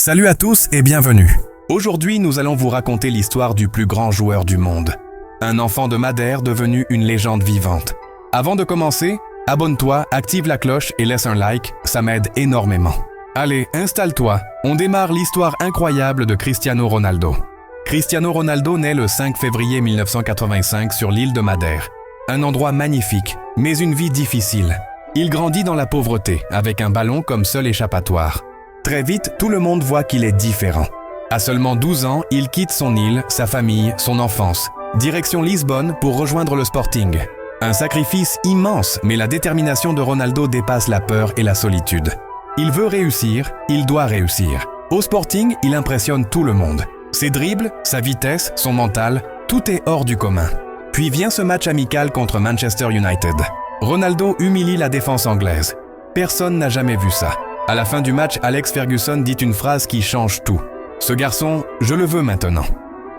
Salut à tous et bienvenue. Aujourd'hui, nous allons vous raconter l'histoire du plus grand joueur du monde. Un enfant de Madère devenu une légende vivante. Avant de commencer, abonne-toi, active la cloche et laisse un like, ça m'aide énormément. Allez, installe-toi, on démarre l'histoire incroyable de Cristiano Ronaldo. Cristiano Ronaldo naît le 5 février 1985 sur l'île de Madère. Un endroit magnifique, mais une vie difficile. Il grandit dans la pauvreté, avec un ballon comme seul échappatoire. Très vite, tout le monde voit qu'il est différent. À seulement 12 ans, il quitte son île, sa famille, son enfance. Direction Lisbonne pour rejoindre le Sporting. Un sacrifice immense, mais la détermination de Ronaldo dépasse la peur et la solitude. Il veut réussir, il doit réussir. Au Sporting, il impressionne tout le monde. Ses dribbles, sa vitesse, son mental, tout est hors du commun. Puis vient ce match amical contre Manchester United. Ronaldo humilie la défense anglaise. Personne n'a jamais vu ça. À la fin du match, Alex Ferguson dit une phrase qui change tout. Ce garçon, je le veux maintenant.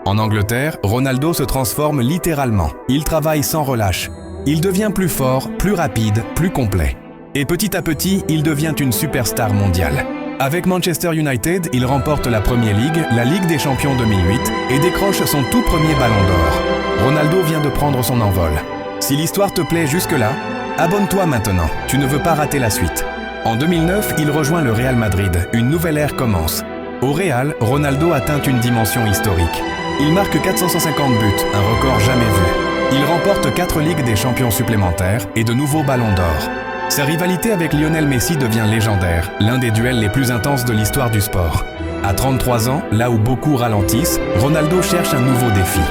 En Angleterre, Ronaldo se transforme littéralement. Il travaille sans relâche. Il devient plus fort, plus rapide, plus complet. Et petit à petit, il devient une superstar mondiale. Avec Manchester United, il remporte la Premier League, la Ligue des Champions 2008 et décroche son tout premier ballon d'or. Ronaldo vient de prendre son envol. Si l'histoire te plaît jusque-là, abonne-toi maintenant, tu ne veux pas rater la suite. En 2009, il rejoint le Real Madrid, une nouvelle ère commence. Au Real, Ronaldo atteint une dimension historique. Il marque 450 buts, un record jamais vu. Il remporte 4 Ligues des Champions supplémentaires et de nouveaux ballons d'or. Sa rivalité avec Lionel Messi devient légendaire, l'un des duels les plus intenses de l'histoire du sport. À 33 ans, là où beaucoup ralentissent, Ronaldo cherche un nouveau défi.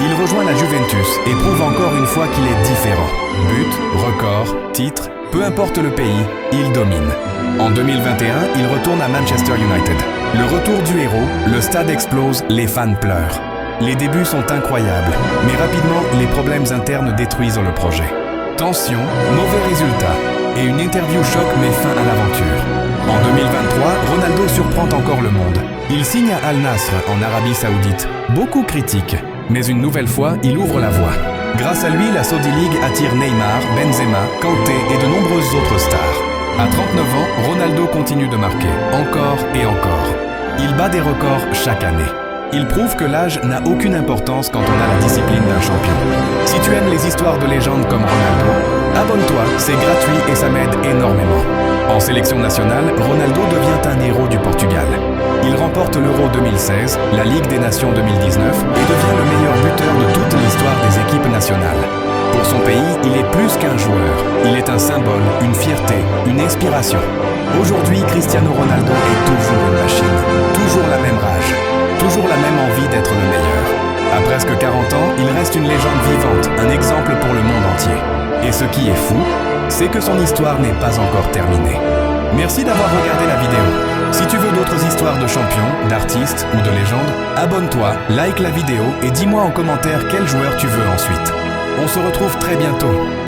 Il rejoint la Juventus et prouve encore une fois qu'il est différent. Buts, records, titres, peu importe le pays, il domine. En 2021, il retourne à Manchester United. Le retour du héros, le stade explose, les fans pleurent. Les débuts sont incroyables, mais rapidement, les problèmes internes détruisent le projet. Tension, mauvais résultats, et une interview choc met fin à l'aventure. En 2023, Ronaldo surprend encore le monde. Il signe à Al Nassr en Arabie Saoudite. Beaucoup critiquent, mais une nouvelle fois, il ouvre la voie. Grâce à lui, la Saudi League attire Neymar, Benzema, Kanté et de nombreuses autres stars. À 39 ans, Ronaldo continue de marquer, encore et encore. Il bat des records chaque année. Il prouve que l'âge n'a aucune importance quand on a la discipline d'un champion. Si tu aimes les histoires de légendes comme Ronaldo, abonne-toi, c'est gratuit et ça m'aide énormément. En sélection nationale, Ronaldo devient un héros du Portugal. Il remporte l'Euro 2016, la Ligue des Nations 2019 et devient le meilleur buteur de toute l'histoire des équipes nationales. Pour son pays, il est plus qu'un joueur. Il est un symbole, une fierté, une inspiration. Aujourd'hui, Cristiano Ronaldo est toujours une machine, toujours la même rage, toujours la même envie d'être le meilleur. À presque 40 ans, il reste une légende vivante, un exemple pour le monde entier. Et ce qui est fou, c'est que son histoire n'est pas encore terminée. Merci d'avoir regardé la vidéo. Si tu veux d'autres histoires de champions, d'artistes ou de légendes, abonne-toi, like la vidéo et dis-moi en commentaire quel joueur tu veux ensuite. On se retrouve très bientôt.